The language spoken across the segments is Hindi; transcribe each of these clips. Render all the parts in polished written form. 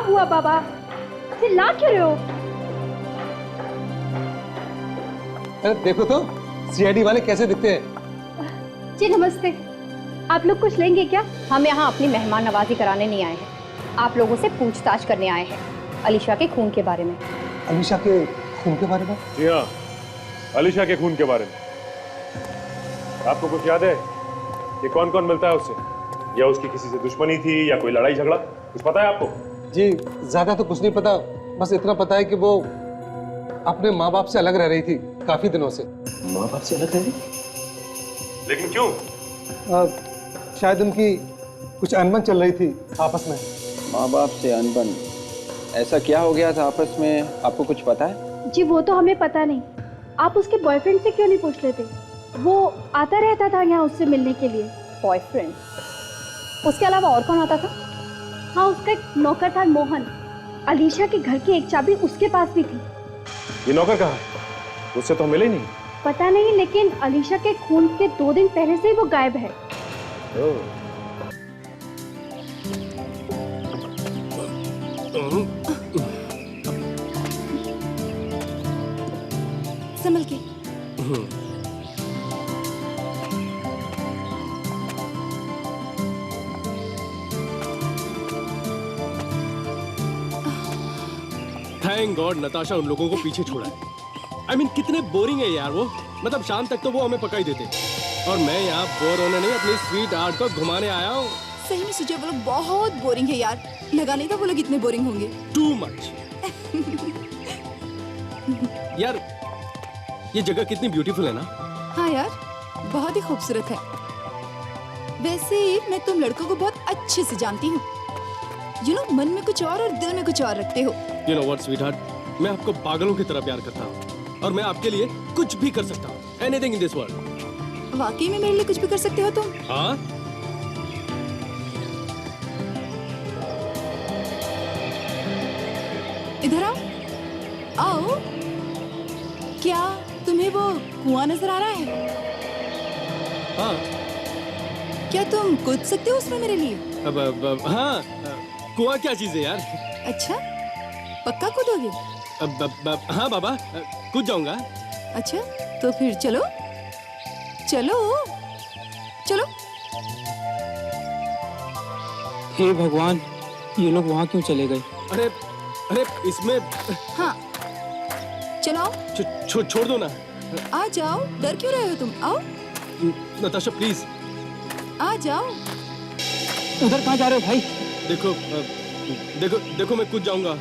हुआ बाबा? चिल्ला क्यों रहे हो? अरे देखो तो सीआईडी वाले कैसे दिखते हैं। जी नमस्ते। आप लोग कुछ लेंगे क्या? हम यहाँ अपनी मेहमान नवाजी कराने नहीं आए हैं, आप लोगों से पूछताछ करने आए हैं अलीशा के खून के बारे में। अलीशा के खून के बारे में? जी हाँ, अलीशा के खून के बारे में। आपको कुछ याद है कि कौन कौन मिलता है उससे, या उसकी किसी से दुश्मनी थी या कोई लड़ाई झगड़ा, कुछ पता है आपको? जी ज्यादा तो कुछ नहीं पता, बस इतना पता है कि वो अपने माँ बाप से अलग रह रही थी काफी दिनों से। माँ बाप से अलग रह रही? लेकिन क्यों? शायद उनकी कुछ अनबन चल रही थी आपस में। माँ बाप से अनबन? ऐसा क्या हो गया था आपस में, आपको कुछ पता है? जी वो तो हमें पता नहीं। आप उसके बॉयफ्रेंड से क्यों नहीं पूछ लेते? वो आता रहता था यहाँ उससे मिलने के लिए। बॉयफ्रेंड? उसके अलावा और कौन आता था? हाँ, उसका एक नौकर था मोहन। अलीशा के घर की एक चाबी उसके पास भी थी। ये नौकर कहाँ है? उससे तो मिले ही नहीं। पता नहीं, लेकिन अलीशा के खून के 2 दिन पहले से ही वो गायब है। संभल के। थैंक गॉड नताशा उन लोगों को पीछे छोड़ा है। I mean, कितने बोरिंग है यार वो। मतलब शाम तक तो वो हमें पका ही देते, और मैं यहाँ बोर होने नहीं अपनी स्वीट आर्ट को घुमाने आया हूँ। सही में सुजय, वो लोग बहुत बोरिंग है यार। लगा नहीं था वो लोग इतने बोरिंग होंगे। Too much. यार ये जगह कितनी ब्यूटीफुल है ना। हाँ यार, बहुत ही खूबसूरत है। वैसे मैं तुम लड़कों को बहुत अच्छे से जानती हूँ। यू नो, मन में कुछ और दिल में कुछ और रखते हो। यू नो व्हाट स्वीटहार्ट, मैं आपको पागलों की तरह प्यार करता हूँ, और मैं आपके लिए कुछ भी कर सकता हूँ। Anything in this world. वाकई में मेरे लिए कुछ भी कर सकते हो तुम? हाँ। इधर आओ। आओ। क्या तुम्हें वो कुआं नजर आ रहा है? हाँ। क्या तुम कूद सकते हो उसमें मेरे लिए? हाँ, कुआं क्या चीज है यार। अच्छा, पक्का कूदोगे? हाँ बाबा, कूद जाऊंगा। अच्छा, तो फिर चलो चलो चलो। हे भगवान, ये लोग वहाँ क्यों चले गए? अरे अरे इसमें। हाँ चलो आओ। छोड़ दो ना। आ जाओ, डर क्यों रहे हो तुम? आओ नताशा प्लीज। आ जाओ। उधर कहाँ जा रहे हो भाई? देखो देखो देखो, मैं कूद जाऊंगा।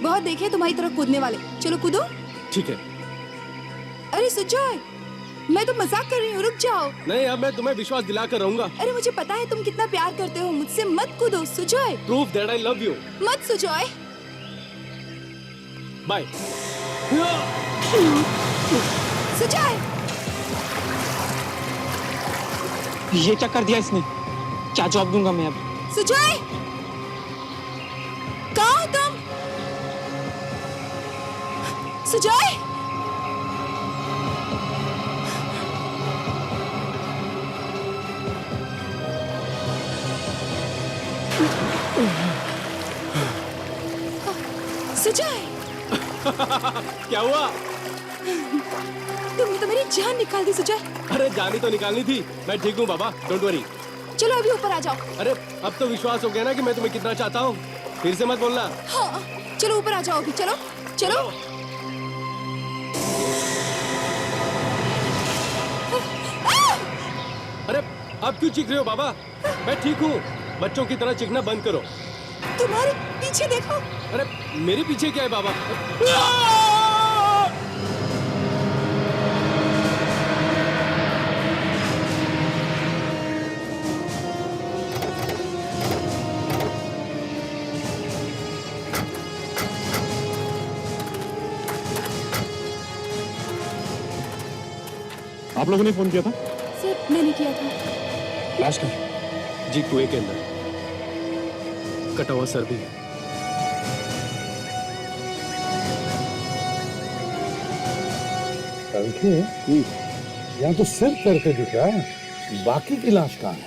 बहुत देखे तुम्हारी तरफ कूदने वाले। चलो कूदो। ठीक है। अरे सुजय, मैं तो मजाक कर रही हूँ, रुक जाओ। नहीं, अब मैं तुम्हें विश्वास दिलाकर रहूंगा। अरे मुझे पता है तुम कितना प्यार करते हो मुझसे। मत कूदो Sujay. Proof that I love you. मत सुजय। बाय। सुजय, ये क्या कर दिया इसने? क्या जवाब दूंगा मैं अब? सुजय, कहाँ हो तुम? सुजय, सुजय। क्या हुआ? तुमने तो मेरी जान निकाल दी सुजय। अरे जानी तो निकालनी थी। मैं ठीक हूँ बाबा, डोंट वरी। चलो अभी ऊपर आ जाओ। अरे अब तो विश्वास हो गया ना कि मैं तुम्हें कितना चाहता हूँ। फिर से मत बोलना। हाँ चलो ऊपर आ जाओ अभी। चलो चलो। अरे अब क्यों चीख रहे हो बाबा? मैं ठीक हूँ। बच्चों की तरह चीखना बंद करो। तुम्हारे पीछे देखो। अरे मेरे पीछे क्या है बाबा? आप लोगों ने फोन किया था? सर मैंने किया था। लाश कहाँ? जी कुएं के अंदर, कटा हुआ सर भी है। करके यहाँ तो सिर्फ करके दिख रहा है, बाकी की लाश कहाँ है?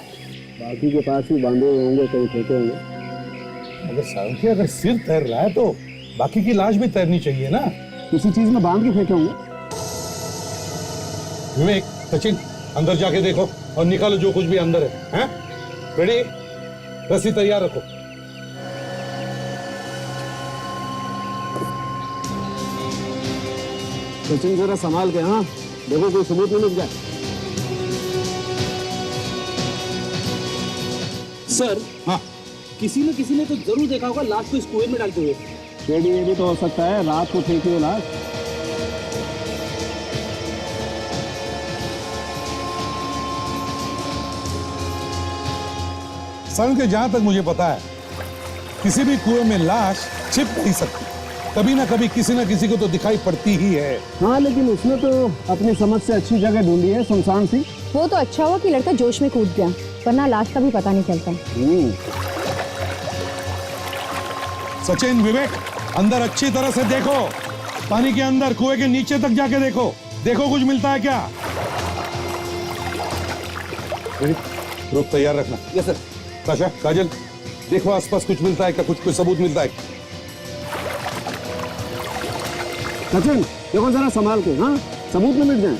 बाकी के पास ही बांधे होंगे, कहीं फेंके होंगे। मगर सारंगी अगर सिर तैर रहा है तो बाकी की लाश भी तैरनी चाहिए ना। किसी चीज में बांध के फेंके होंगे। विवेक, सचिन, अंदर जाके देखो और निकालो जो कुछ भी अंदर है। हैं? रेडी? रस्सी तैयार रखो। सचिन जरा संभाल के, हाँ देखो कोई सबूत नहीं मिल जाए। सर, हाँ, किसी ने तो जरूर देखा होगा लाश को इस कुएं में डालते हुए। ये भी तो हो सकता है, रात को फेंकी हो लाश। सारंगी, जहां तक मुझे पता है किसी भी कुएं में लाश छिप नहीं सकती, कभी ना कभी किसी ना किसी को तो दिखाई पड़ती ही है। हाँ, लेकिन उसने तो अपनी समझ से अच्छी जगह ढूंढी है, सुनसान सी। वो तो अच्छा हुआ कि लड़का जोश में कूद गया, वरना लाश का भी पता नहीं चलता। सचिन, विवेक, अंदर अच्छी तरह से देखो, पानी के अंदर कुएं के नीचे तक जाके देखो, देखो कुछ मिलता है क्या। ग्रुप तैयार रखना। Yes sir. ताशा, काजल, देखो आसपास कुछ मिलता है क्या, कुछ सबूत मिलता है। सचिन देखो जरा संभाल के, हाँ सबूत न मिट जाए।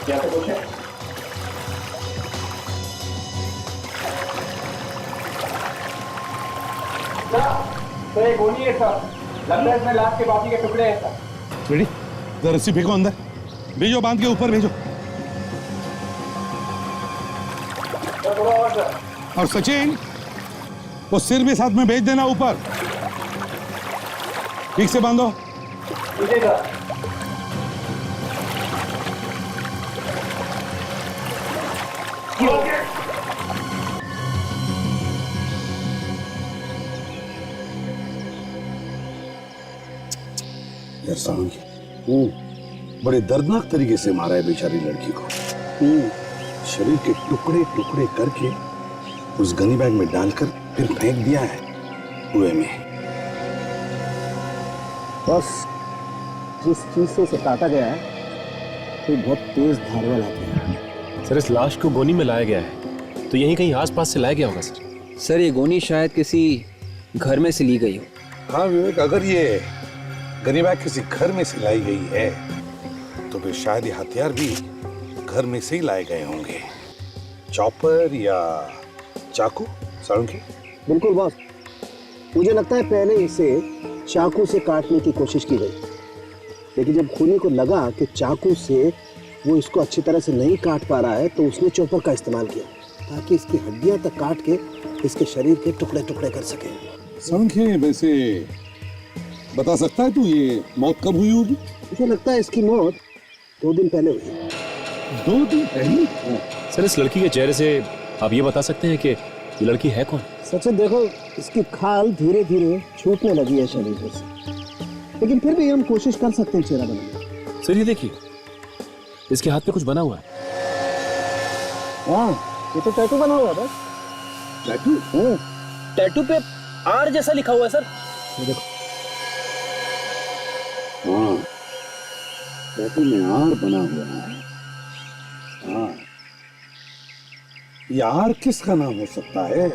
क्या तो कुछ है? तो ये गोली है सर, लगता है इसमें लाश के बाकी के टुकड़े हैं सर। रेडी? रस्सी फेंको अंदर, भेजो, बांध के ऊपर भेजो। और सचिन, वो सिर भी साथ में भेज देना ऊपर, ठीक से बांधो। यार सारंगी, बड़े दर्दनाक तरीके से मारा है बेचारी लड़की को। शरीर के टुकड़े टुकड़े करके उस गनी बैग में डालकर फिर फेंक दिया है कुएं में। बस जिस चीज से उसे काटा गया है वो बहुत तेज धार वाला है। सर, इस लाश को गोनी में लाया गया है, तो यहीं कहीं आसपास से लाया गया होगा सर। सर, ये गोनी शायद किसी घर में से ली गई हो। हाँ विवेक, अगर ये गनी बैग किसी घर में से लाई गई है तो फिर शायद ये हथियार भी घर में से ही लाए गए होंगे। चॉपर या चाकू। सारंगी? बिल्कुल बॉस, मुझे लगता है पहले इसे चाकू से काटने की कोशिश की गई, लेकिन जब खूनी को लगा कि चाकू से वो इसको अच्छी तरह से नहीं काट पा रहा है तो उसने चॉपर का इस्तेमाल किया ताकि इसकी हड्डियां तक काट के इसके शरीर के टुकड़े टुकड़े कर सके। सारंगी, वैसे बता सकता है तू ये मौत कब हुई होगी? मुझे लगता है इसकी मौत 2 दिन पहले हुई। 2 दिन पहले? सर, इस लड़की के चेहरे से आप ये बता सकते हैं कि ये लड़की है कौन? सच देखो, इसकी खाल धीरे धीरे छूटने लगी है शरीर से, लेकिन फिर भी हम कोशिश कर सकते हैं चेहरा बनाने। सर, ये देखिए, इसके हाथ पे कुछ बना हुआ है। हाँ, ये तो टैटू बना हुआ है। बस टैटू? टैटू पे आर जैसा लिखा हुआ है सर। ये देखो। हाँ, टैटू में आर बना हुआ है। हाँ, यार किसका नाम हो सकता है?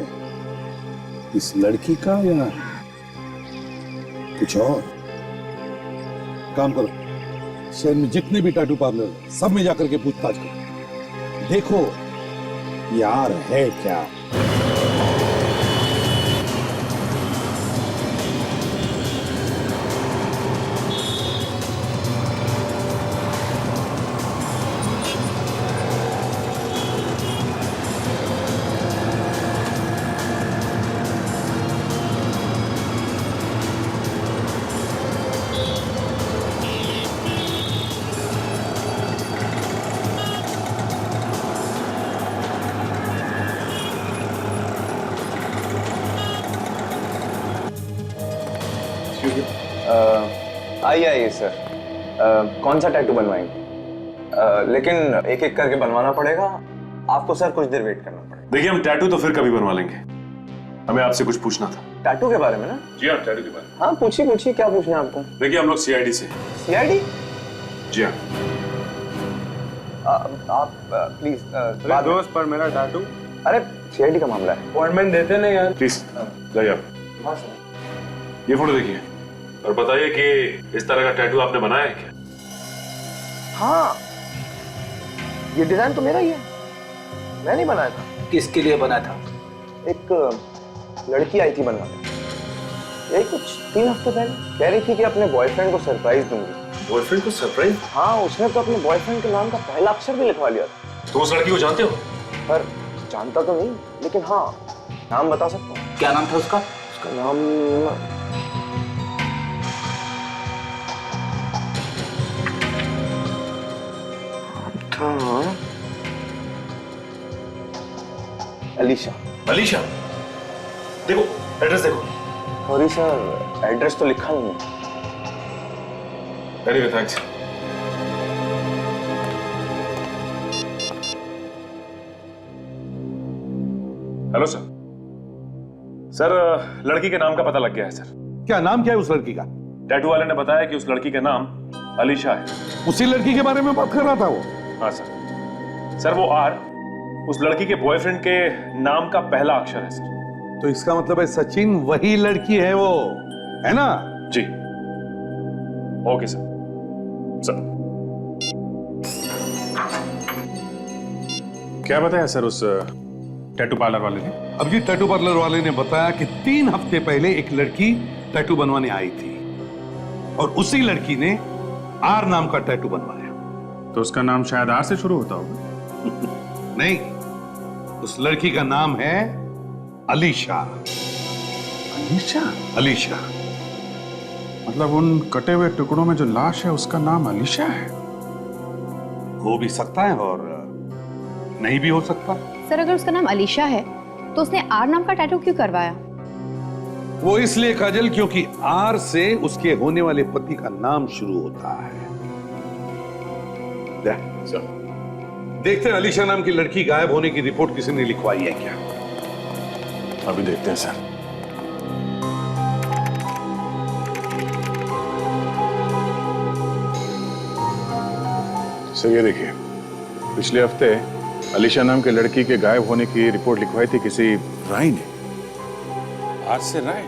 इस लड़की का या कुछ और? काम करो, शहर में जितने भी टैटू पार्लर सब में जाकर के पूछताछ करो, देखो यार है क्या। आइए सर, कौन सा टैटू बनवाएंगे? लेकिन एक एक करके बनवाना पड़ेगा आपको सर, कुछ देर वेट करना पड़ेगा। देखिए, हम टैटू तो फिर कभी बनवा लेंगे, हमें आपसे कुछ पूछना था। टैटू के बारे में ना? जी हाँ, टैटू के बारे में। हाँ पूछिए पूछिए, क्या पूछना है आपको? देखिए, हम लोग सीआईडी से। सीआईडी? जी हाँ। आप प्लीज दोस्त पर मेरा टैटू। अरे सीआईडी का मामला है, अपॉइंटमेंट देते नहीं यार। प्लीज जाइए आप। ये फोटो देखिए और बताइए कि इस तरह का टैटू आपने बनाया है क्या? हाँ, ये डिजाइन तो मेरा ही है, मैं नहीं बनाया था। किसके लिए बना था? एक लड़की आई थी बनवाने, यही कुछ 3 हफ्ते पहले। कह रही थी कि अपने बॉयफ्रेंड को सरप्राइज दूंगी। बॉयफ्रेंड को सरप्राइज? हाँ, उसने तो अपने बॉयफ्रेंड के नाम का पहला अक्षर भी लिखवा लिया था। तो उस लड़की को जानते हो? पर जानता तो नहीं, लेकिन हाँ नाम बता सकता हूँ। क्या नाम था उसका? उसका नाम था अलीशा। अलीशा? देखो एड्रेस देखो। सॉरी सर, एड्रेस तो लिखा नहीं है। Anyway thanks. Hello sir. Sir लड़की के नाम का पता लग गया है सर। क्या नाम क्या है उस लड़की का? टैटू वाले ने बताया कि उस लड़की का नाम अलीशा है। उसी लड़की के बारे में बात कर रहा था वो? हाँ सर। सर वो आर उस लड़की के बॉयफ्रेंड के नाम का पहला अक्षर है सर। तो इसका मतलब है सचिन वही लड़की है वो, है ना? जी। Okay sir. सर क्या बताया सर उस टैटू पार्लर वाले ने? अब ये टैटू पार्लर वाले ने बताया कि 3 हफ्ते पहले एक लड़की टैटू बनवाने आई थी और उसी लड़की ने आर नाम का टैटू बनवाया। तो उसका नाम शायद आर से शुरू होता होगा। नहीं, उस लड़की का नाम है अलीशा। अलीशा? अलीशा। मतलब उन कटे हुए टुकड़ों में जो लाश है उसका नाम अलीशा है? हो भी सकता है और नहीं भी हो सकता। सर अगर उसका नाम अलीशा है तो उसने आर नाम का टैटू क्यों करवाया? वो इसलिए काजल क्योंकि आर से उसके होने वाले पति का नाम शुरू होता है। देखते हैं अलीशा नाम की लड़की गायब होने की रिपोर्ट किसी ने लिखवाई है क्या? अभी देखते हैं सर। सर ये देखिए, पिछले हफ्ते अलीशा नाम के लड़की के गायब होने की रिपोर्ट लिखवाई थी किसी राय ने। आज से राय?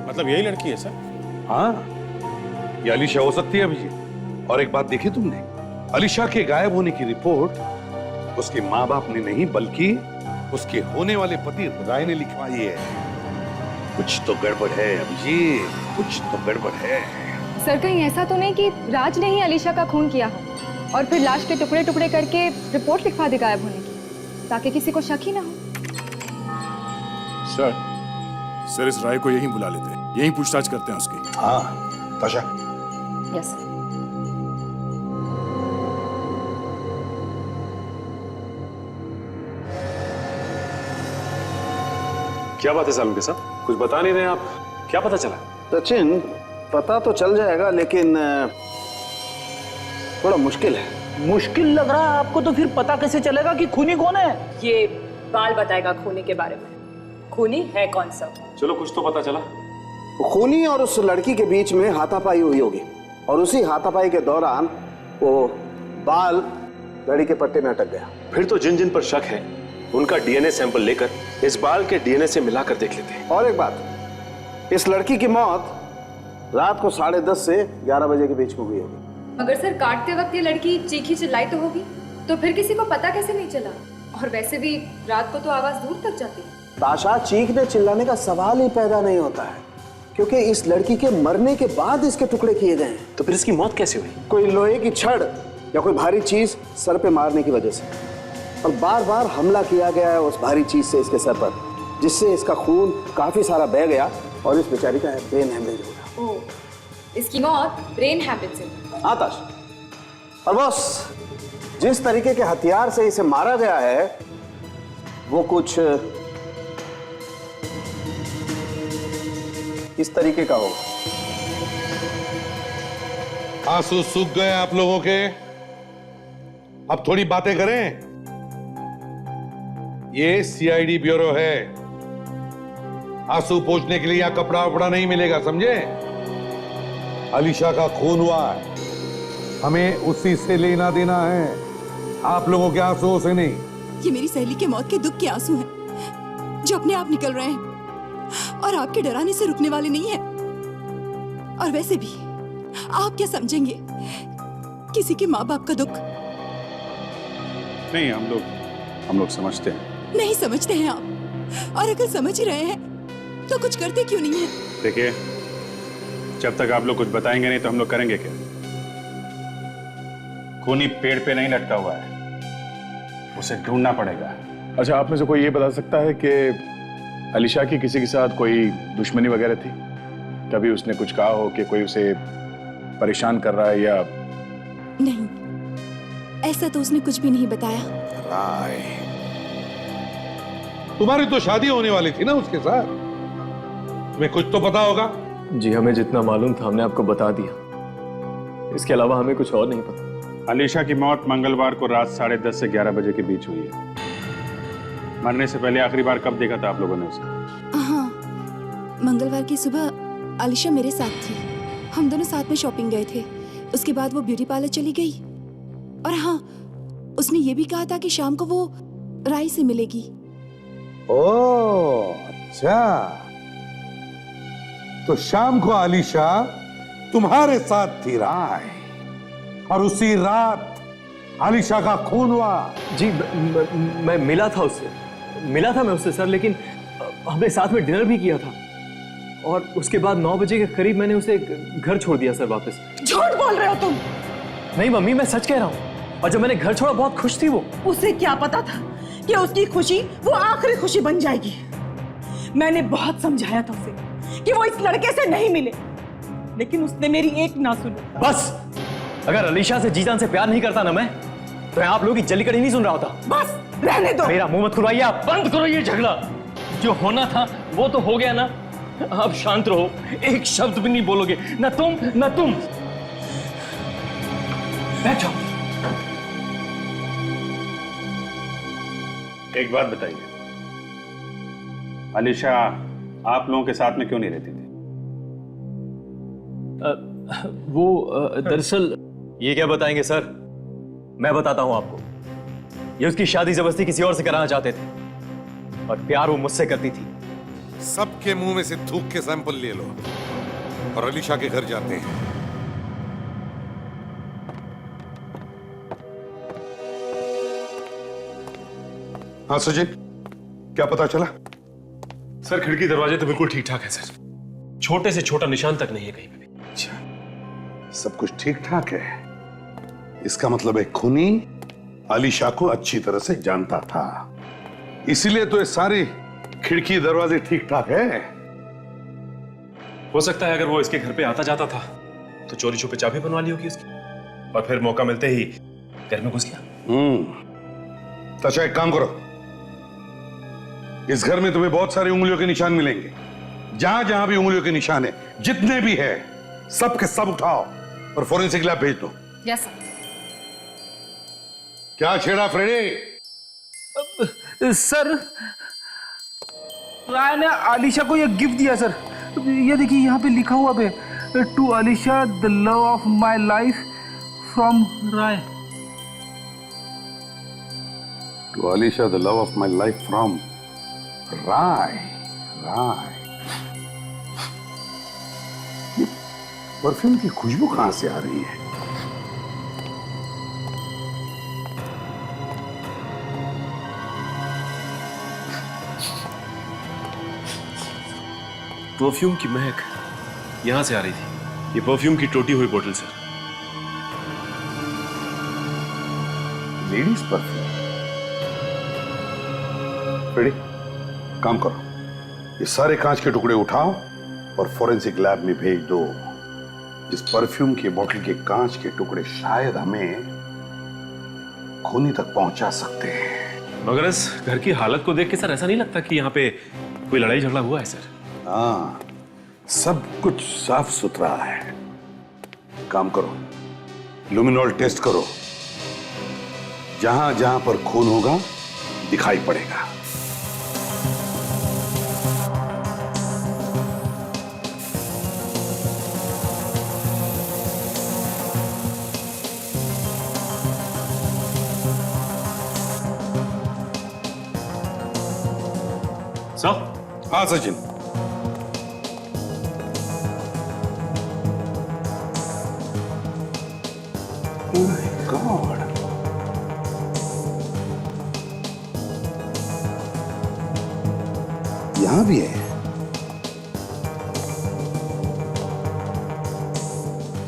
मतलब यही लड़की है सर? हाँ, ये अलीशा हो सकती है अभिजीत। और एक बात देखी तुमने, अलीशा के गायब होने की रिपोर्ट उसके माँ बाप ने नहीं बल्कि उसके होने वाले पति राय ने लिखवाई है। कुछ तो गड़बड़ है अभिजीत, कुछ तो गड़बड़ है। सर कहीं ऐसा तो नहीं कि राज ने ही अलीशा का खून किया हो और फिर लाश के टुकड़े टुकड़े करके रिपोर्ट लिखवा दे गायब होने की, ताकि किसी को शक ही ना हो। सर इस राय को यहीं बुला लेते हैं, यहीं पूछताछ करते हैं उसकी। हाँ ताशा। यस। क्या बात है सालम के साथ? कुछ बता नहीं रहे आप, क्या पता चला? सचिन, पता तो चल जाएगा लेकिन थोड़ा मुश्किल है। मुश्किल लग रहा है आपको? तो फिर पता कैसे चलेगा कि खूनी कौन है? ये बाल बताएगा खूनी के बारे में। खूनी है कौन सा? चलो कुछ तो पता चला। खूनी और उस लड़की के बीच में हाथापाई हुई होगी और उसी हाथापाई के दौरान वो बाल लड़ी के पट्टे में अटक गया। फिर तो जिन जिन पर शक है उनका डीएनए सैंपल लेकर इस बाल के डीएनए से मिलाकर देख लेते हैं। और एक बात, इस लड़की की मौत रात को 10:30 से 11 बजे के बीच में हुई होगी। मगर सर काटते वक्त ये लड़की चीखी चिल्लाई तो होगी, तो फिर किसी को पता कैसे नहीं चला? और वैसे भी रात को तो आवाज दूर तक जाती है। ताशा, चीखने चिल्लाने का सवाल ही पैदा नहीं होता है क्योंकि इस लड़की के मरने के बाद इसके टुकड़े किए गए हैं। तो फिर इसकी मौत कैसे हुई? कोई लोहे की छड़ या कोई भारी चीज सर पे मारने की वजह से, और बार बार हमला किया गया है उस भारी चीज से इसके सर पर, जिससे इसका खून काफी सारा बह गया और इस बेचारी का ब्रेन हेमरेज हो गया। ओह, इसकी मौत ब्रेन हैमरेज से। हाँ ताश, और बस जिस तरीके के हथियार से इसे मारा गया है वो कुछ इस तरीके का होगा। आंसू सूख गए आप लोगों के, अब थोड़ी बातें करें। ये सीआईडी ब्यूरो है, आंसू पोंछने के लिए यहां कपड़ा वपड़ा नहीं मिलेगा, समझे? अलीशा का खून हुआ है, हमें उसी से लेना देना है, आप लोगों के आंसुओं से नहीं। ये मेरी सहेली के मौत के दुख के आंसू हैं, जो अपने आप निकल रहे हैं और आपके डराने से रुकने वाले नहीं हैं। और वैसे भी आप क्या समझेंगे किसी के माँ बाप का दुख? नहीं, हम लोग समझते हैं। नहीं समझते हैं आप, और अगर समझ ही रहे हैं तो कुछ करते क्यों नहीं है? देखिए, जब तक आप लोग कुछ बताएंगे नहीं तो हम लोग करेंगे क्या? खूनी पेड़ पे नहीं लटका हुआ है, उसे ढूंढना पड़ेगा। अच्छा, आप में से कोई ये बता सकता है कि अलीशा की किसी के साथ कोई दुश्मनी वगैरह थी? कभी उसने कुछ कहा हो कि कोई उसे परेशान कर रहा है या? नहीं, ऐसा तो उसने कुछ भी नहीं बताया। राय, तुम्हारी तो शादी होने वाली थी ना उसके साथ, तुम्हें कुछ तो पता होगा। जी, हमें जितना मालूम था हमने आपको बता दिया, इसके अलावा हमें कुछ और नहीं पता। अलीशा की मौत मंगलवार को रात 10:30 से 11 बजे के बीच हुई है। मरने से पहले आखिरी बार कब देखा था आप लोगों ने उसे? हाँ, मंगलवार की सुबह अलीशा मेरे साथ थी, हम दोनों साथ में शॉपिंग गए थे। उसके बाद वो ब्यूटी पार्लर चली गई, और हाँ, उसने ये भी कहा था कि शाम को वो राय से मिलेगी। ओह, अच्छा, तो शाम को अलीशा तुम्हारे साथ थी राय, और उसी रात अलीशा का खून हुआ। जी, मैं मिला था उससे सर, लेकिन हमने साथ में डिनर भी किया था, और उसके बाद 9 बजे के करीब मैंने उसे घर छोड़ दिया सर वापस। झूठ बोल रहे हो तुम? नहीं मम्मी, मैं सच कह रहा हूँ, और जब मैंने घर छोड़ा बहुत खुश थी वो। उसे क्या पता था कि उसकी खुशी वो आखिरी खुशी बन जाएगी। मैंने बहुत समझाया था उसे कि वो इस लड़के से नहीं मिले, लेकिन उसने मेरी एक ना सुनी। बस, अगर अलीशा से जी जान से प्यार नहीं करता ना मैं, तो आप लोगों की जल्लीकड़ी नहीं सुन रहा होता। बस रहने दो। मेरा मुंह मत खुलवाइए आप, बंद करो ये झगड़ा। जो होना था वो तो हो गया ना, अब शांत रहो, एक शब्द भी नहीं बोलोगे, ना तुम ना तुम। बैठ जाओ। एक बात बताइए, अलीशा आप लोगों के साथ में क्यों नहीं रहती थी? वो दरअसल। ये क्या बताएंगे सर, मैं बताता हूं आपको। ये उसकी शादी जबरदस्ती किसी और से कराना चाहते थे, और प्यार वो मुझसे करती थी। सबके मुंह में से थूक के सैंपल ले लो और अलीशा के घर जाते हैं। हाँ सुजीत, क्या पता चला? सर, खिड़की दरवाजे तो बिल्कुल ठीक ठाक है सर, छोटे से छोटा निशान तक नहीं है कहीं पे भी। अच्छा, सब कुछ ठीक ठाक है, इसका मतलब है खूनी अलीशा को अच्छी तरह से जानता था, इसीलिए तो ये सारी खिड़की दरवाजे ठीक ठाक है। हो सकता है अगर वो इसके घर पे आता जाता था तो चोरी छुपे चाबी बनवा ली होगी उसकी, और फिर मौका मिलते ही घर में घुस गया। तो अच्छा, एक काम करो, इस घर में तुम्हें बहुत सारी उंगलियों के निशान मिलेंगे। जहां जहां भी उंगलियों के निशान है, जितने भी है, सब के सब उठाओ और फोरेंसिक लैब भेज दो। Yes sir. क्या छेड़ा फ्रेडी? सर, राय ने अलीशा को यह गिफ्ट दिया सर। ये देखिए, यहाँ पे लिखा हुआ है, to Alisha the love of my life from Rai. To Alisha the love of my life from Rai. Rai, perfume की खुशबू कहां से आ रही है? परफ्यूम की महक यहां से आ रही थी। ये परफ्यूम की टूटी हुई बोतल सर। Ladies perfume. रेडी, काम करो, ये सारे कांच के टुकड़े उठाओ और फोरेंसिक लैब में भेज दो। इस परफ्यूम की बोतल के कांच के टुकड़े शायद हमें खूनी तक पहुंचा सकते हैं। मगर इस घर की हालत को देख के सर ऐसा नहीं लगता कि यहाँ पे कोई लड़ाई झगड़ा हुआ है सर। हाँ, सब कुछ साफ सुथरा है। काम करो, लुमिनॉल टेस्ट करो, जहां जहां पर खून होगा दिखाई पड़ेगा। सर। हाँ सचिन। Oh my God. यहां भी है।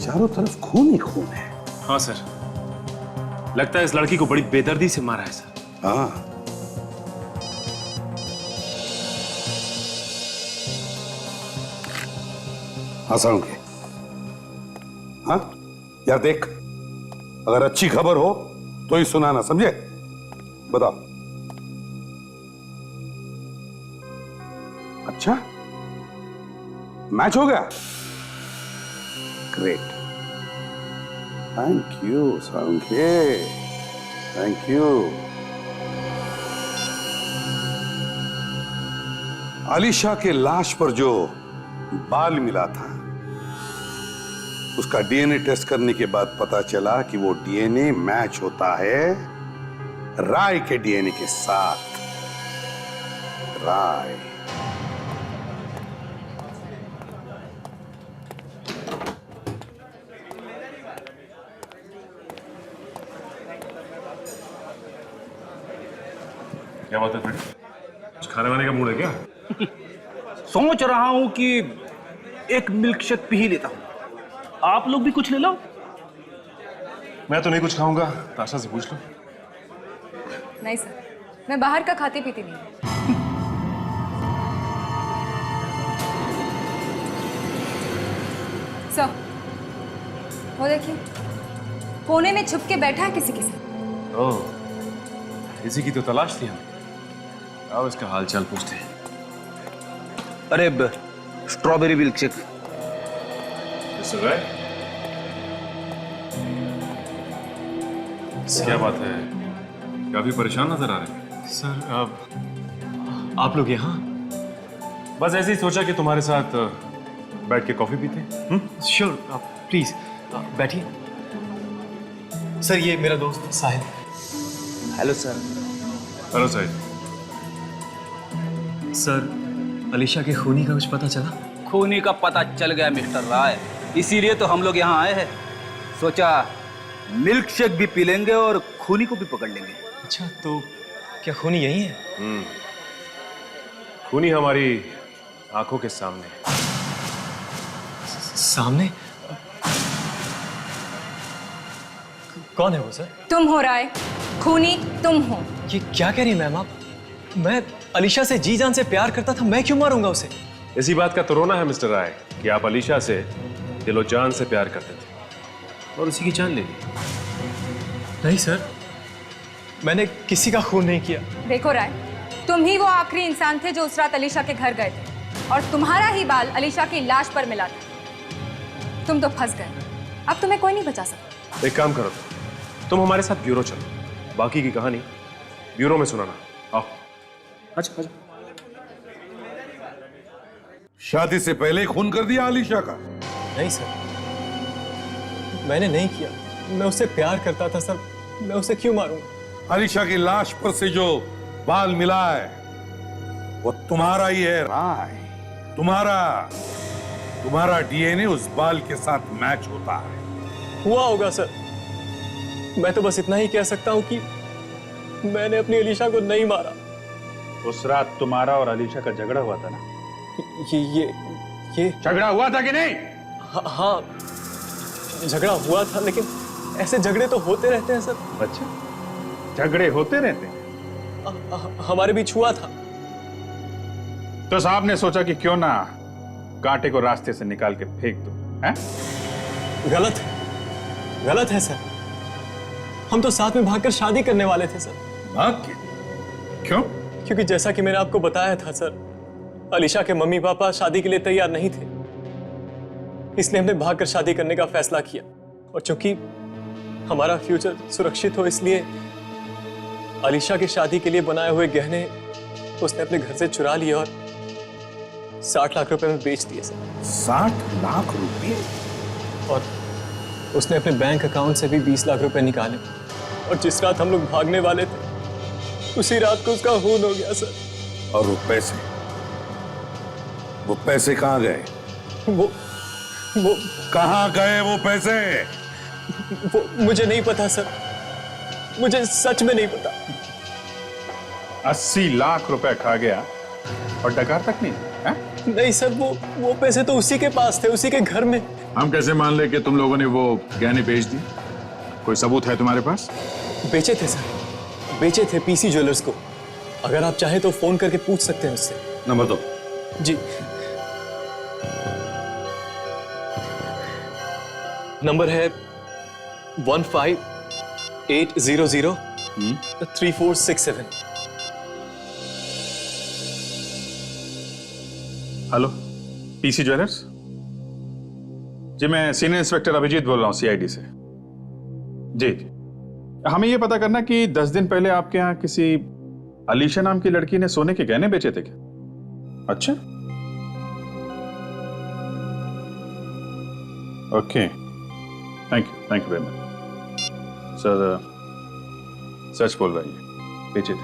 चारों तरफ खून ही खून है। हाँ सर, लगता है इस लड़की को बड़ी बेदर्दी से मारा है सर। हाँ। हंसाओगे? हाँ यार, देख, अगर अच्छी खबर हो तो ही सुनाना, समझे? बताओ। अच्छा, मैच हो गया? ग्रेट, थैंक यू सारंगे, थैंक यू। आलिशा के लाश पर जो बाल मिला था, उसका डीएनए टेस्ट करने के बाद पता चला कि वो डीएनए मैच होता है राय के डीएनए के साथ। राय। क्या बात है फ्रेंड? कुछ खाने वाने का मूड है क्या? सोच रहा हूं कि एक मिल्क शेक पी ही लेता हूं। आप लोग भी कुछ ले लो। मैं तो नहीं कुछ खाऊंगा, ताशा से पूछ लो। नहीं सर, मैं बाहर का खाती पीती नहीं। सर, वो देखिए, कोने में छुप के बैठा है किसी के साथ। ओह, इसी की तो तलाश थी हमें। आओ इसका हाल चाल पूछते हैं। अरे स्ट्रॉबेरी मिल्क शेक। क्या बात है, काफी परेशान नजर आ रहे हैं। सर, आप लोग यहाँ? बस ऐसे ही सोचा कि तुम्हारे साथ बैठ के कॉफी पीते। श्योर, आप प्लीज बैठिए। सर, ये मेरा दोस्त Sahil. Hello sir. Hello Sahil. Sir, Alisha के खूनी का कुछ पता चला? खूनी का पता चल गया मिस्टर राय, इसीलिए तो हम लोग यहाँ आए हैं। सोचा मिल्क शेक भी पी लेंगे और खूनी को भी पकड़ लेंगे। अच्छा, तो क्या खूनी यही है? खूनी हमारी आंखों के सामने। सामने? कौन है वो सर? तुम हो राय, खूनी तुम हो। ये क्या कह रही मैम आप? मैं अलीशा से जी जान से प्यार करता था, मैं क्यों मारूंगा उसे? इसी बात का तो रोना है मिस्टर राय कि आप अलीशा से दिलो जान से प्यार करते थे और उसी की जान ले ली। नहीं सर, मैंने किसी का खून नहीं किया। देखो राय, तुम ही वो आखिरी इंसान थे जो उस रात अलीशा के घर गए थे और तुम्हारा ही बाल अलीशा की लाश पर मिला था। तुम तो फंस गए, अब तुम्हें कोई नहीं बचा सकता। एक काम करो, तुम हमारे साथ ब्यूरो चलो, बाकी की कहानी ब्यूरो में सुनाना। आओ। अच्छा अच्छा। शादी से पहले ही खून कर दिया आलिशा का? नहीं सर, मैंने नहीं किया। मैं उससे प्यार करता था सर, मैं उसे क्यों मारूंगा? आलिशा की लाश पर से जो बाल मिला है वो तुम्हारा ही है राय, तुम्हारा डीएनए उस बाल के साथ मैच होता है। हुआ होगा सर, मैं तो बस इतना ही कह सकता हूं कि मैंने अपनी अलीशा को नहीं मारा। उस रात तुम्हारा और अलीशा का झगड़ा हुआ था ना? ये झगड़ा हुआ था कि नहीं? हाँ, झगड़ा हुआ था, लेकिन ऐसे झगड़े तो होते रहते हैं सर। अच्छा, झगड़े होते रहते हैं? हमारे बीच हुआ था। तो साहब ने सोचा कि क्यों ना कांटे को रास्ते से निकाल के फेंक दो, हैं? गलत है सर। हम तो साथ में भागकर शादी करने वाले थे सर। भाग के? क्यों? क्योंकि जैसा कि मैंने आपको बताया था सर, अलीशा के मम्मी पापा शादी के लिए तैयार नहीं थे, इसलिए हमने भागकर शादी करने का फैसला किया। और चूंकि हमारा फ्यूचर सुरक्षित हो, इसलिए अलीशा की शादी के लिए बनाए हुए गहने उसने अपने घर से चुरा लिए और 60 लाख रुपए में बेच दिए सर। 60 लाख रुपए? और उसने अपने बैंक अकाउंट से भी 20 लाख रुपए निकाले। और जिस रात हम लोग भागने वाले थे, उसी रात को उसका खून हो गया सर। और वो पैसे वो पैसे कहाँ गए? वो कहाँ गए वो पैसे? वो मुझे नहीं पता सर, मुझे सच में नहीं पता। 80 लाख रुपए खा गया और डकार तक नहीं है? नहीं सर, वो पैसे तो उसी के पास थे, उसी के घर में। हम कैसे मान ले कि तुम लोगों ने वो गहने बेच दी? कोई सबूत है तुम्हारे पास? बेचे थे सर, बेचे थे पीसी ज्वेलर्स को। अगर आप चाहे तो फोन करके पूछ सकते हैं उससे। नंबर दो। जी, नंबर है 158003467। Hello, PC jewellers? जी, मैं सीनियर इंस्पेक्टर अभिजीत बोल रहा हूँ सीआईडी से। जी, हमें ये पता करना कि 10 दिन पहले आपके यहाँ किसी अलीशा नाम की लड़की ने सोने के गहने बेचे थे क्या? अच्छा, okay, thank you very much. Sir, सच बोल रही है, बेचे थे।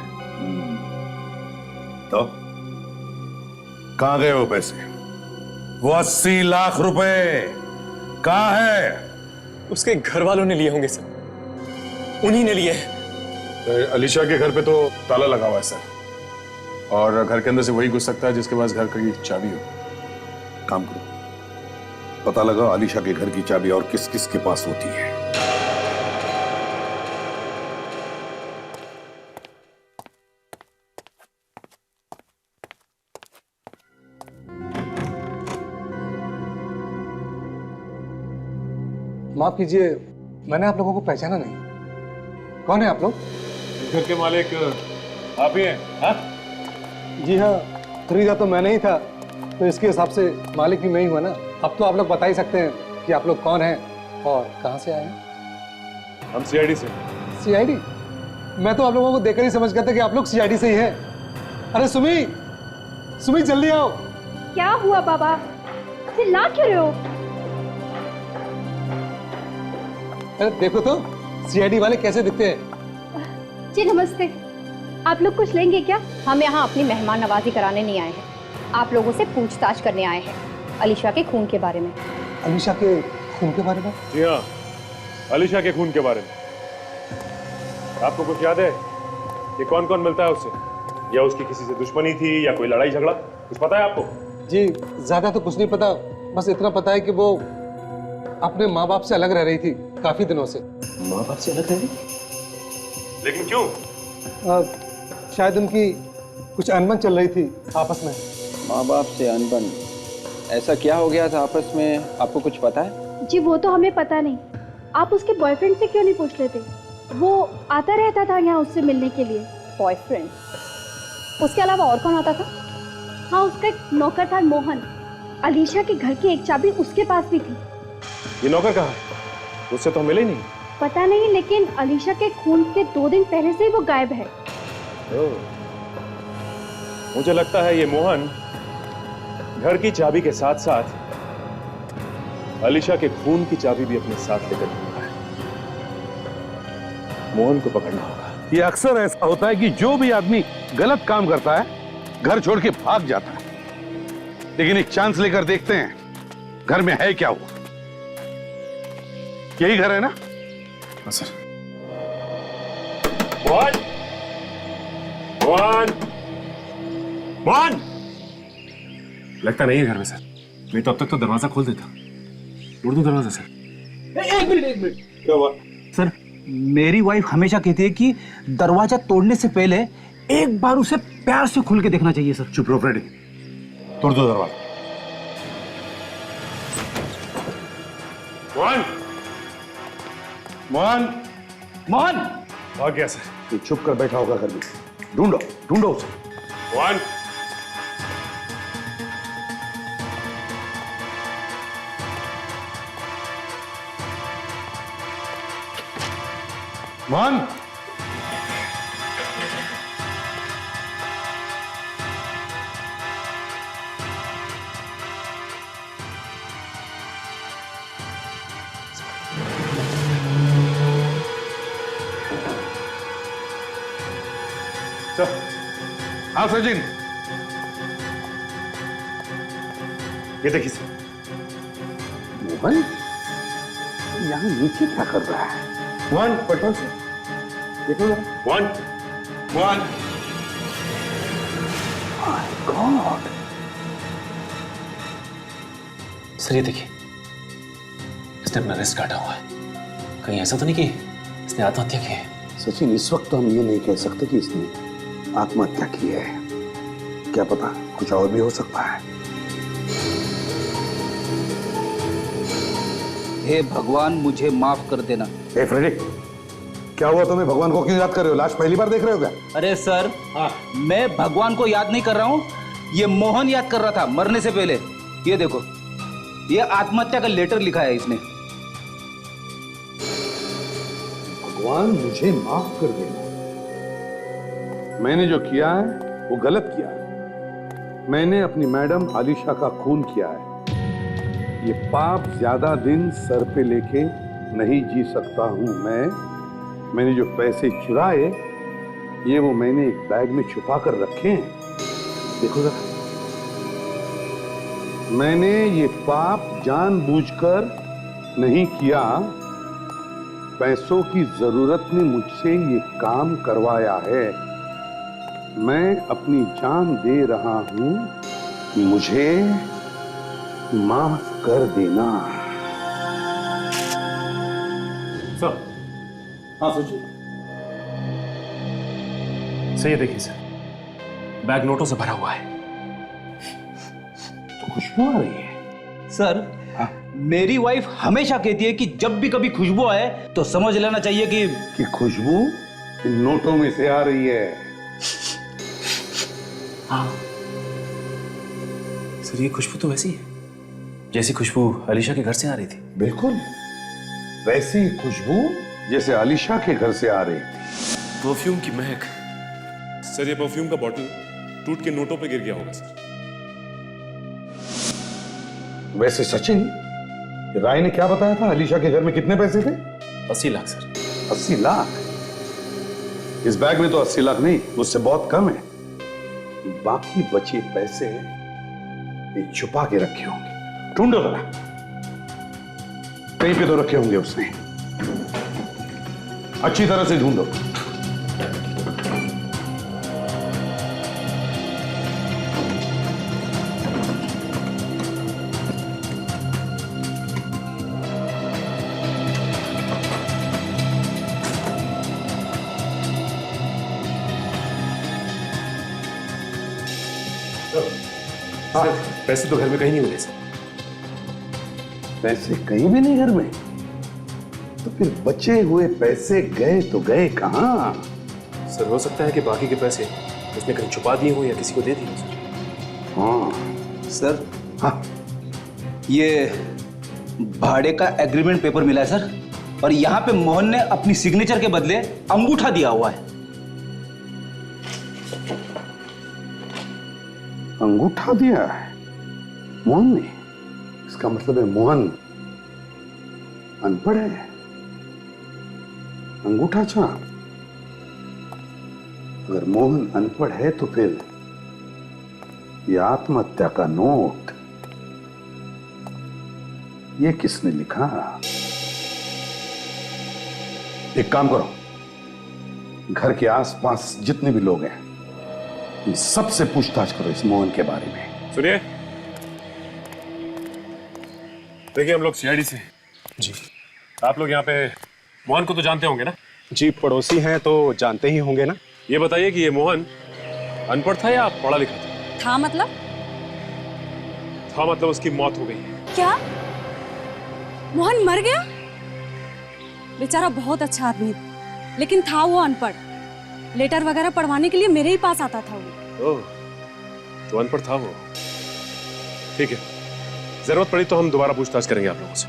तो कहाँ गए वो पैसे? वो 80 लाख रुपए कहाँ है? उसके घर वालों ने लिए होंगे सर, उन्हीं ने लिए हैं। अलीशा के घर पे तो ताला लगा हुआ है सर, और घर के अंदर से वही घुस सकता है जिसके पास घर की चाबी हो। काम करो, पता लगाओ अलीशा के घर की चाबी और किस किस के पास होती है। माफ कीजिए, मैंने आप लोगों को पहचाना नहीं। कौन है आप लोग? घर के मालिक आप ही हैं? हाँ? जी हाँ, खरीदा तो मैंने ही था, तो इसके हिसाब से मालिक भी मैं ही हुआ ना। अब तो आप लोग बता ही सकते हैं कि आप लोग कौन हैं और कहाँ से आए हैं। हम सीआईडी से। सीआईडी? मैं तो आप लोगों को देखकर ही समझ गया था कि आप लोग सीआईडी से ही हैं। अरे सुमी, सुमी जल्दी आओ। क्या हुआ बाबा, चिल्ला क्यों रहे हो? अरे देखो तो सीआईडी वाले कैसे दिखते हैं। जी नमस्ते, आप लोग कुछ लेंगे क्या? हम यहाँ अपनी मेहमान नवाजी कराने नहीं आए हैं, आप लोगों से पूछताछ करने आए हैं अलीशा के खून के बारे में। अलीशा के खून के बारे में? जी हाँ, अलीशा के खून के बारे में। आपको कुछ याद है कि कौन कौन मिलता है उससे, या उसकी किसी से दुश्मनी थी या कोई लड़ाई झगड़ा, कुछ पता है आपको? जी ज्यादा तो कुछ नहीं पता, बस इतना पता है कि वो अपने माँ बाप से अलग रह रही थी काफी दिनों से। माँ बाप से अलग रह रही? लेकिन क्यों? शायद उनकी कुछ अनबन चल रही थी आपस में। माँ बाप से अनबन? ऐसा क्या हो गया था आपस में, आपको कुछ पता है? जी वो तो हमें पता नहीं। आप उसके बॉयफ्रेंड से क्यों नहीं पूछ लेते? वो आता रहता था यहाँ उससे मिलने के लिए। बॉयफ्रेंड? उसके अलावा और कौन आता था? हाँ, उसका एक नौकर था मोहन। अलीशा के घर की एक चाबी उसके पास भी थी। ये नौकर कहाँ है? उससे तो मिले ही नहीं। पता नहीं, लेकिन अलीशा के खून के 2 दिन पहले से ही वो गायब है। मुझे लगता है ये मोहन घर की चाबी के साथ साथ अलीशा के खून की चाबी भी अपने साथ लेकर घूमता है। मोहन को पकड़ना होगा। ये अक्सर ऐसा होता है कि जो भी आदमी गलत काम करता है घर छोड़ के भाग जाता है, लेकिन एक चांस लेकर देखते हैं घर में है क्या हुआ। यही घर है ना? हाँ सर। मोहन! मोहन! मोहन! लगता नहीं है घर में सर, नहीं तो अब तक तो दरवाजा खोल देता। तोड़ दूं दरवाजा सर? एक मिनट। क्या हुआ? सर, मेरी वाइफ हमेशा कहती है कि दरवाजा तोड़ने से पहले एक बार उसे प्यार से खुल के देखना चाहिए सर। चुप रहो फ्रेडी, तोड़ दो दरवाजा। मोहन! मोहन! मोहन! भाग गया सर। ये छुप कर बैठा होगा घर में, ढूंढो ढूंढो उसे। मोहन! मोहन! हाँ सचिन, ये देखिए सर। मोहन यहाँ नीचे क्या कर रहा है? मोहन पेट्रोल से देखो जरा। Mohan Mohan my God. Sir ये देखिए, इसने अपना रिस्क काटा हुआ है। कहीं ऐसा तो नहीं कि इसने आत्महत्या की है? सचिन, इस वक्त तो हम ये नहीं कह सकते कि इसने आत्महत्या की है। क्या पता कुछ और भी हो सकता है। हे भगवान, मुझे माफ कर देना। हे फ्रेडी, क्या हुआ तुम्हें? भगवान को क्यों याद कर रहे हो? लाश पहली बार देख रहे हो क्या? अरे सर, मैं भगवान को याद नहीं कर रहा हूँ, ये मोहन याद कर रहा था मरने से पहले। ये देखो, ये आत्महत्या का लेटर लिखा है इसने। भगवान मुझे माफ कर देना। मैंने जो किया है वो गलत किया है। मैंने अपनी मैडम आलिशा का खून किया है। ये पाप ज्यादा दिन सर पे लेके नहीं जी सकता हूं मैंने जो पैसे चुराए ये वो मैंने एक बैग में छुपा कर रखे हैं। देखो जरा, मैंने ये पाप जानबूझकर नहीं किया। पैसों की जरूरत ने मुझसे ये काम करवाया है। मैं अपनी जान दे रहा हूं, मुझे माफ कर देना। सर। हाँ सोचिए सही है, देखिए सर, बैग नोटों से भरा हुआ है। तो खुशबू आ रही है। सर, मेरी वाइफ हमेशा कहती है कि जब भी कभी खुशबू आए तो समझ लेना चाहिए कि खुशबू इन नोटों में से आ रही है। हाँ सर, ये खुशबू तो वैसी है जैसी खुशबू अलीशा के घर से आ रही थी। बिल्कुल वैसी खुशबू जैसे अलीशा के घर से आ रही थी। परफ्यूम की महक। सर, ये परफ्यूम का बॉटल टूट के नोटों पे गिर गया होगा सर। वैसे सचिन, राय ने क्या बताया था? अलीशा के घर में कितने पैसे थे? 80 लाख सर। 80 लाख? इस बैग में तो 80 लाख नहीं, उससे बहुत कम है। बाकी बचे पैसे ये छुपा के रखे होंगे। ढूंढो जरा, कहीं पे तो रखे होंगे उसने। अच्छी तरह से ढूंढो। सर, पैसे तो घर में कहीं नहीं मिले सर। पैसे कहीं भी नहीं घर में? तो फिर बचे हुए पैसे गए तो गए कहां? सर, हो सकता है कि बाकी के पैसे उसने कहीं छुपा दिए हो या किसी को दे दिए हो सर। हाँ सर, हाँ, ये भाड़े का एग्रीमेंट पेपर मिला है सर, और यहाँ पे मोहन ने अपनी सिग्नेचर के बदले अंगूठा दिया हुआ है। अंगूठा दिया है मोहन ने? इसका मतलब है मोहन अनपढ़ है। अंगूठा छाप? अगर मोहन अनपढ़ है तो फिर यह आत्महत्या का नोट ये किसने लिखा? एक काम करो, घर के आसपास जितने भी लोग हैं इन सबसे पूछताछ करो इस मोहन के बारे में। सुनिए, देखिए हम लोग सीआईडी से। जी। आप लोग यहाँ पे मोहन को तो जानते होंगे ना? जी, पड़ोसी हैं तो जानते ही होंगे ना। ये बताइए कि ये मोहन अनपढ़ था या पढ़ा लिखा था? था मतलब? था मतलब उसकी मौत हो गई। क्या मोहन मर गया? बेचारा बहुत अच्छा आदमी, लेकिन था वो अनपढ़। लेटर वगैरह पढ़वाने के लिए मेरे ही पास आता था वो। ओह, तो अनपढ़ था वो। ठीक है, जरूरत पड़ी तो हम दोबारा पूछताछ करेंगे आप लोगों से।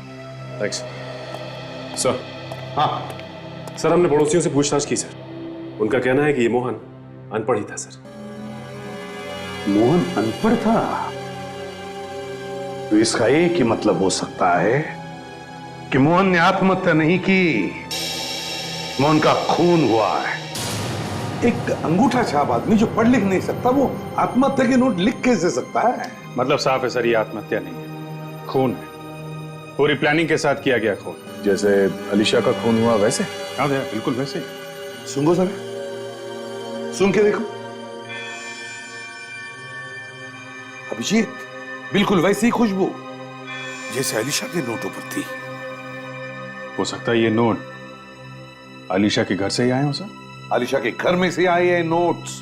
Thanks sir. हाँ सर, हमने पड़ोसियों से पूछताछ की सर। उनका कहना है कि ये मोहन अनपढ़ ही था सर। मोहन अनपढ़ था? तो इसका एक ही मतलब हो सकता है कि मोहन ने आत्महत्या नहीं की, मोहन का खून हुआ है। एक अंगूठा छाप आदमी जो पढ़ लिख नहीं सकता वो आत्महत्या के नोट लिख कैसे सकता है? मतलब साफ है सर, ये आत्महत्या नहीं है, खून है। पूरी प्लानिंग के साथ किया गया खून। जैसे अलीशा का खून हुआ वैसे? हाँ भैया, बिल्कुल वैसे ही। सुंगो सर, सुन के देखो। अभिजीत, बिल्कुल वैसी ही खुशबू जैसे अलीशा के नोटों पर थी। हो सकता है ये नोट अलीशा के घर से ही आए हो सर? अलीशा के घर में से आए हैं नोट्स,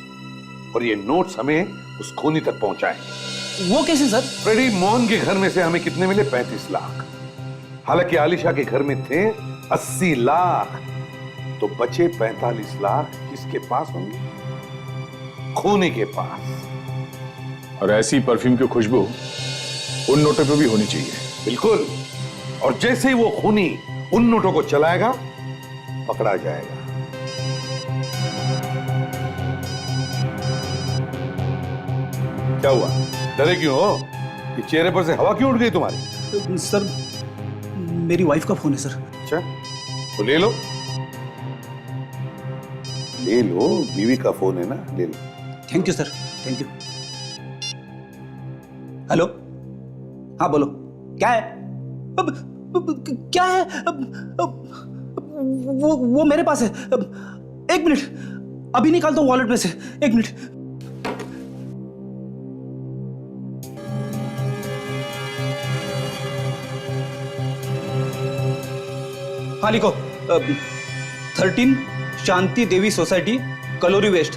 और ये नोट्स हमें उस खूनी तक पहुंचाए। वो कैसे सर? फ्रेडी, मोहन के घर में से हमें कितने मिले? 35 लाख। हालांकि आलिशा के घर में थे 80 लाख, तो बचे 45 लाख किसके पास होंगे? खूनी के पास। और ऐसी परफ्यूम की खुशबू उन नोटों पे भी होनी चाहिए। बिल्कुल। और जैसे ही वो खूनी उन नोटों को चलाएगा, पकड़ा जाएगा। क्या हुआ? डरे क्यों हो? ये चेहरे पर से हवा क्यों उड़ गई तुम्हारी? सर, मेरी वाइफ का फोन है सर। अच्छा, तो ले लो। ले लो, बीवी का फोन है ना, ले लो। Thank you sir, thank you. Hello, हाँ बोलो, क्या है? क्या है? वो मेरे पास है। एक मिनट, अभी निकालता हूँ वॉलेट में से। एक मिनट। हाँ लिखो, 13 शांति देवी सोसाइटी, कलोरी वेस्ट।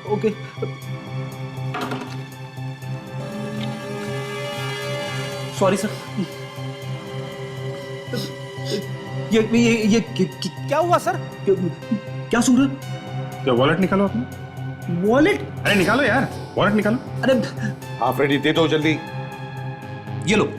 ओके। Sorry sir. ये क्या हुआ सर? क्या सुन रहे? तो वॉलेट निकालो अपना। वॉलेट? अरे निकालो यार, वॉलेट निकालो। अरे हाँ फ्रेडी, दे दो जल्दी। ये लो।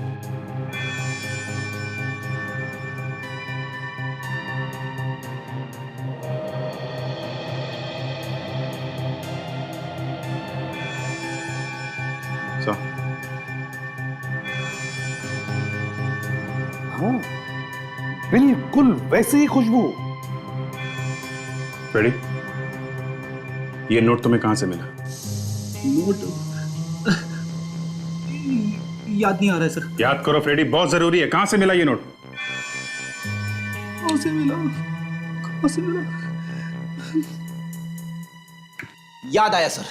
हाँ, बिल्कुल वैसे ही खुशबू। फ्रेडी, ये नोट तुम्हें कहां से मिला? नोट याद नहीं आ रहा है सर। याद करो फ्रेडी, बहुत जरूरी है। कहां से मिला ये नोट? कहां से मिला? कहां से मिला? याद आया सर।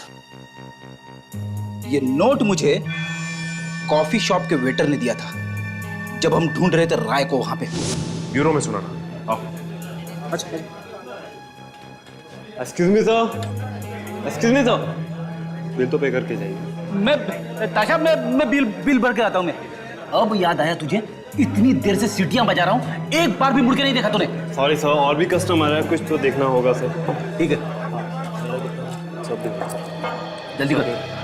ये नोट मुझे कॉफी शॉप के वेटर ने दिया था जब हम ढूंढ रहे थे राय को वहां पे। ब्यूरो में सुना ना। आओ। अच्छा। Excuse me sir, excuse me sir, bill तो पे करके जाइए। मैं ताशा, मैं बिल भर के आता हूं। मैं अब याद आया तुझे? इतनी देर से सीटियां बजा रहा हूं, एक बार भी मुड़ के नहीं देखा तूने। सॉरी सर, और भी कस्टमर है, कुछ तो देखना होगा सर। ठीक है, जल्दी कर।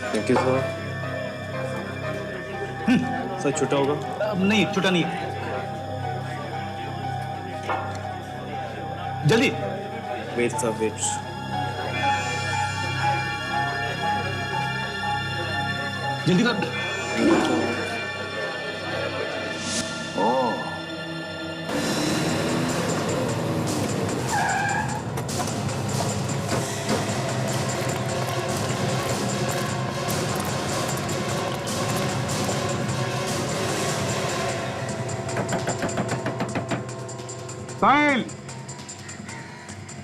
Thank you sir. सर छुट्टा होगा? नहीं, छुट्टा नहीं। जल्दी। Wait sir, wait. जल्दी कर। साहिल,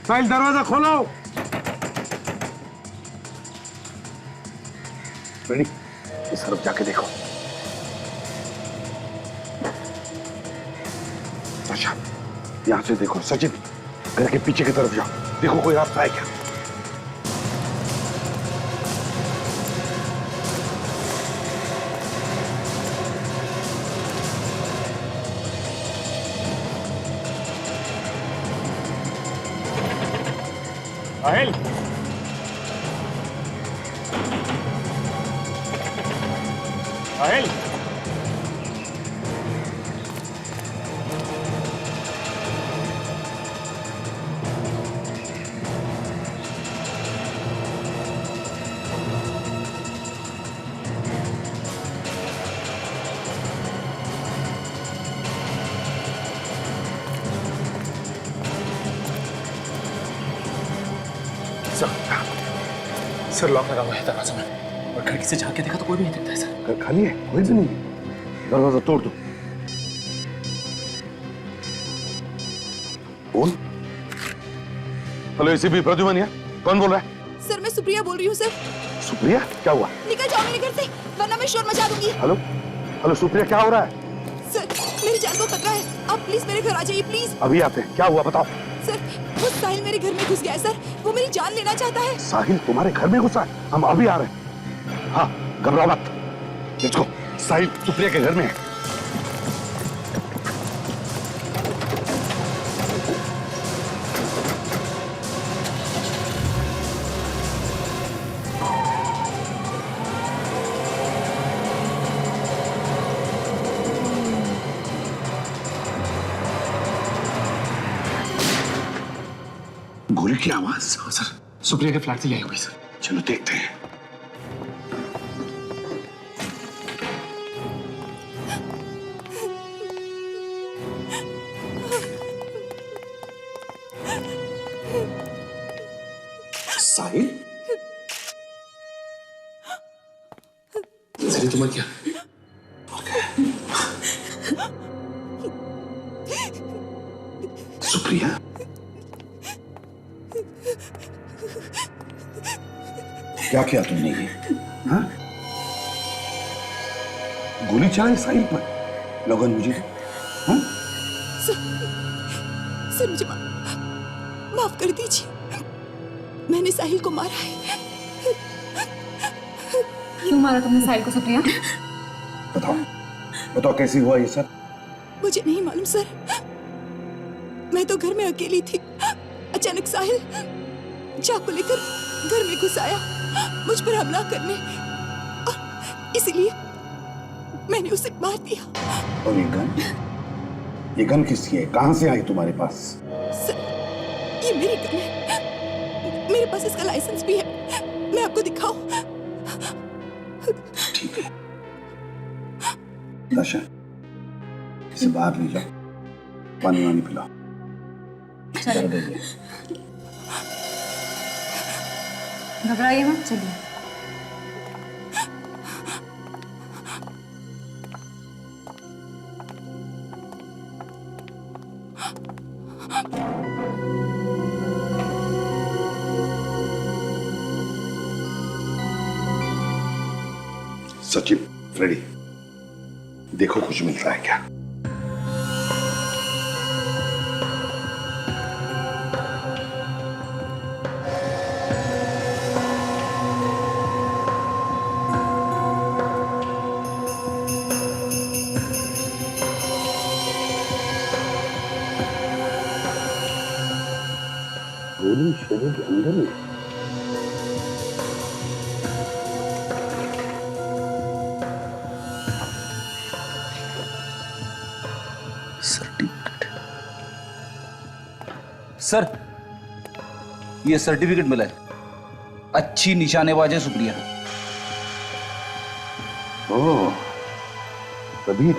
साहिल दरवाजा खोलो। रेडी, इस तरफ जाके देखो। अच्छा, यहां से देखो। सचिन, घर के पीछे की तरफ जाओ, देखो कोई रास्ता है क्या। साहिल, साहिल, सर लॉक लगा हुआ है दरवाजे में, और खिड़की से झांक के देखा तो कोई भी नहीं दिखता है सर। घर खाली है, कोई भी नहीं है। दरवाजा तोड़ दो। कौन? हेलो एसीपी प्रद्युमन यहाँ, कौन बोल रहा है? सर मैं सुप्रिया बोल रही हूँ सर। सुप्रिया, क्या हुआ? निकल जाओ मेरे घर से, वरना मैं शोर मचा दूंगी। हेलो हेलो सुप्रिया, क्या हो रहा है? सर मेरी जान को खतरा है, आप प्लीज मेरे घर आ जाइए प्लीज। अभी आते हैं, क्या हुआ बताओ। सर वो साहिल मेरे घर में घुस गया है सर, वो मेरी जान लेना चाहता है। साहिल तुम्हारे घर में घुसा है? हम अभी आ रहे हैं। हाँ घबराओ मत, लेट्स गो। साहिल सुप्रिया के घर में है। गोली की आवाज? सर सुप्रिया के फ्लैट से आई हुई सर। चलो देखते हैं। साहिल? सर तुम क्या? सुप्रिया? क्या किया तुमने ये? हाँ? गोली चलाई साहिल पर? लगन मुझे? हाँ? सर मुझे माफ कर दीजिए, मैंने साहिल को मारा है। क्यों मारा तुमने साहिल को सुप्रिया? बताओ बताओ कैसे हुआ ये सब? मुझे नहीं मालूम सर, मैं तो घर में अकेली थी। अचानक साहिल चाकू लेकर घर में घुस आया मुझ पर हमला करने, और इसीलिए मैंने उसे मार दिया। और ये गन किसकी है? कहां से आई तुम्हारे पास? सर ये मेरी गन है, मेरे पास इसका लाइसेंस भी है, मैं आपको दिखाऊं? ठीक है दाशा, इसे बाहर ले जाओ, पानी वानी पिलाओ। घबराइए मत, चलिए। सचिन, फ्रेडी, देखो कुछ मिलता है क्या? गोली शरीर के अंदर में। सर ये सर्टिफिकेट मिला है, अच्छी निशानेबाज है सुप्रिया। ओह, तभी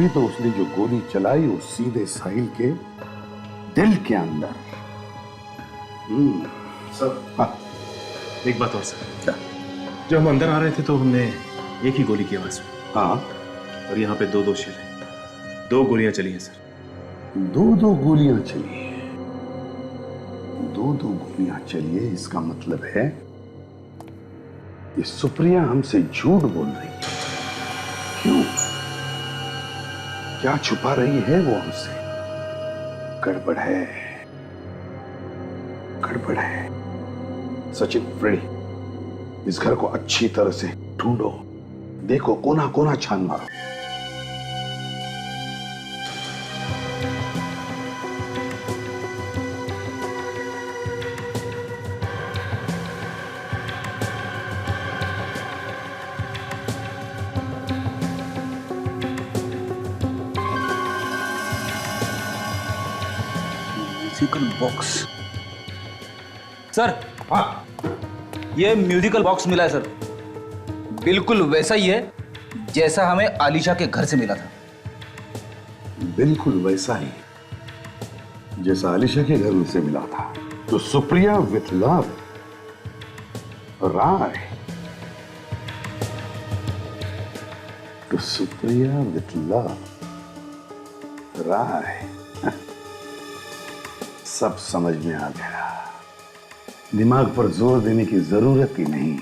तो उसने जो गोली चलाई वो सीधे साहिल के दिल के अंदर। सर हाँ एक बात और सर, क्या? जब हम अंदर आ रहे थे तो हमने एक ही गोली की आवाज सुनी। हाँ, और यहाँ पे दो शेर हैं, 2 गोलियां चली हैं सर। दो गोलियां चली, दो गोलियां चली है, इसका मतलब है ये सुप्रिया हमसे झूठ बोल रही है। क्यों? क्या छुपा रही है वो हमसे? गड़बड़ है, गड़बड़ है। सचिन, फ्रेडी, इस घर को अच्छी तरह से ढूंढो, देखो कोना कोना छान मारो। Musical box sir. हाँ, ये म्यूजिकल बॉक्स मिला है सर, बिल्कुल वैसा ही है जैसा हमें आलिशा के घर से मिला था। बिल्कुल वैसा ही जैसा आलिशा के घर में से मिला था। तो सुप्रिया विथ लव राय, तो सुप्रिया विथ लव राय, सब समझ में आ गया। दिमाग पर जोर देने की जरूरत ही नहीं,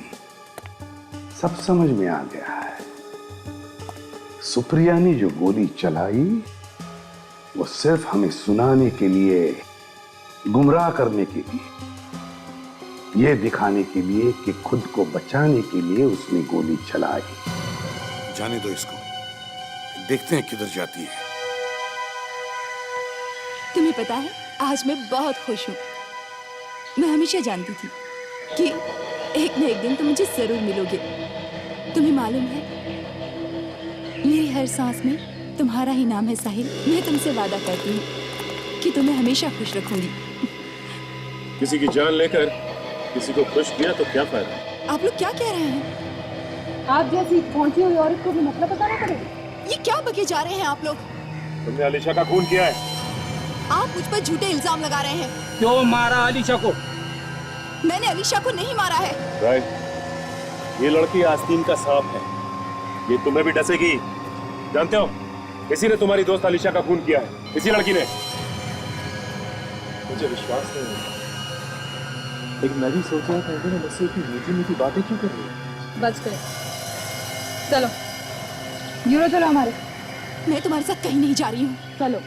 सब समझ में आ गया है। सुप्रिया ने जो गोली चलाई वो सिर्फ हमें सुनाने के लिए, गुमराह करने के लिए, यह दिखाने के लिए कि खुद को बचाने के लिए उसने गोली चलाई। जाने दो इसको, देखते हैं किधर जाती है। तुम्हें पता है आज मैं बहुत खुश हूँ। मैं हमेशा जानती थी कि एक न एक दिन तुम मुझे जरूर मिलोगे। तुम्हें मालूम है मेरी हर सांस में तुम्हारा ही नाम है साहिल। मैं तुमसे वादा करती हूँ कि तुम्हें हमेशा खुश रखूंगी। किसी की जान लेकर किसी को खुश किया तो क्या फायदा? आप लोग क्या कह रहे हैं? आप जैसी पहुंची हुई औरत को भी मतलब बताना पड़ेगा। ये क्या बके जा रहे हैं आप लोग? तुमने अलीशा का खून किया है। आप मुझ पर झूठे इल्जाम लगा रहे हैं। क्यों मारा अलीशा को? मैंने अलीशा को नहीं मारा है। राइट, ये लड़की आस्तीन का सांप है, ये तुम्हें भी डसेगी। जानते हो, इसी ने तुम्हारी दोस्त अलीशा का खून किया है, इसी लड़की ने। मुझे विश्वास नहीं होता, लेकिन मैं भी सोच रहा था कि मुझसे इतनी मीठी मीठी बातें क्यों कर रही है। बस करें, चलो यूरो चलो हमारे। मैं तुम्हारे साथ कहीं नहीं जा रही हूँ। चलो।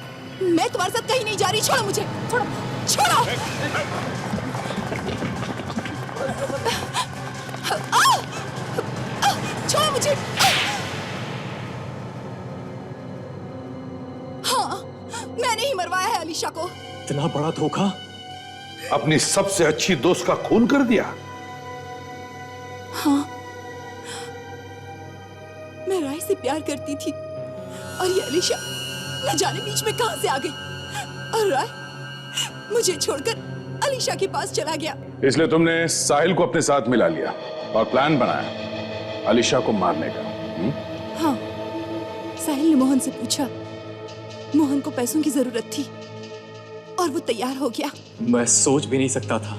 मैं तुम्हारे साथ कहीं नहीं जा रही। छोड़ो मुझे, छोड़ो, छोड़ो। छोड़ो मुझे। हाँ, मैंने ही मरवाया है अलीशा को। इतना बड़ा धोखा? अपनी सबसे अच्छी दोस्त का खून कर दिया? हाँ, मैं राय से प्यार करती थी और ये अलीशा न जाने बीच में कहां से आ गई, और राय मुझे छोड़कर अलीशा के पास चला गया। इसलिए तुमने साहिल को अपने साथ मिला लिया और प्लान बनाया अलीशा को मारने का। हाँ, साहिल ने मोहन से पूछा। मोहन को पैसों की जरूरत थी और वो तैयार हो गया। मैं सोच भी नहीं सकता था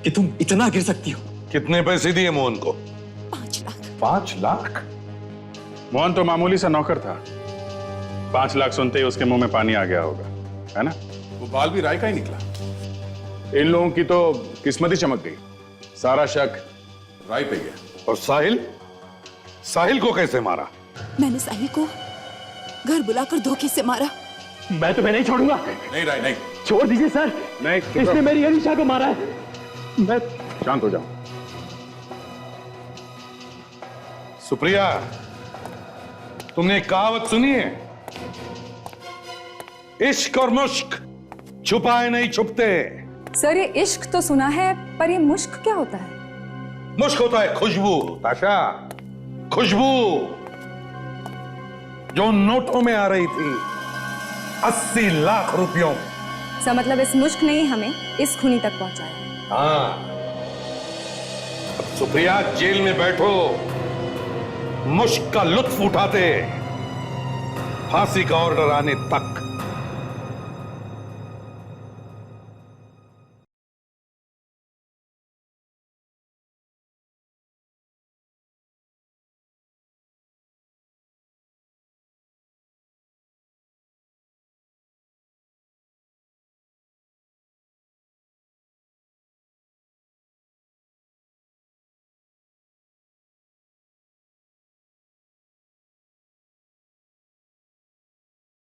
कि तुम इतना गिर सकती हो। कितने पैसे दिए मोहन को? 5 लाख। 5 लाख? मोहन तो मामूली सा नौकर था। 5 लाख सुनते ही उसके मुंह में पानी आ गया होगा, है ना? वो बाल भी राय का ही निकला। इन लोगों की तो किस्मत ही चमक गई। सारा शक राय पे गया। और साहिल? साहिल को कैसे मारा? मैंने साहिल को घर बुलाकर धोखे से मारा। मैं तुम्हें नहीं छोड़ूंगा। नहीं राय, नहीं। छोड़ दीजिए सर। नहीं, इसने मेरी अलीशा को मारा है। मैं शांत हो जाओ। सुप्रिया, तुमने एक कहावत सुनी है? इश्क और मुश्क छुपाए नहीं छुपते। सर, ये इश्क तो सुना है, पर ये मुश्क क्या होता है? मुश्क होता है खुशबू, ताशा। खुशबू जो नोटों में आ रही थी, 80 लाख रुपयों। सर, मतलब इस मुश्क ने ही हमें इस खूनी तक पहुंचाया। हाँ, अब सुप्रिया जेल में बैठो, मुश्क का लुत्फ उठाते, फांसी का ऑर्डर आने तक।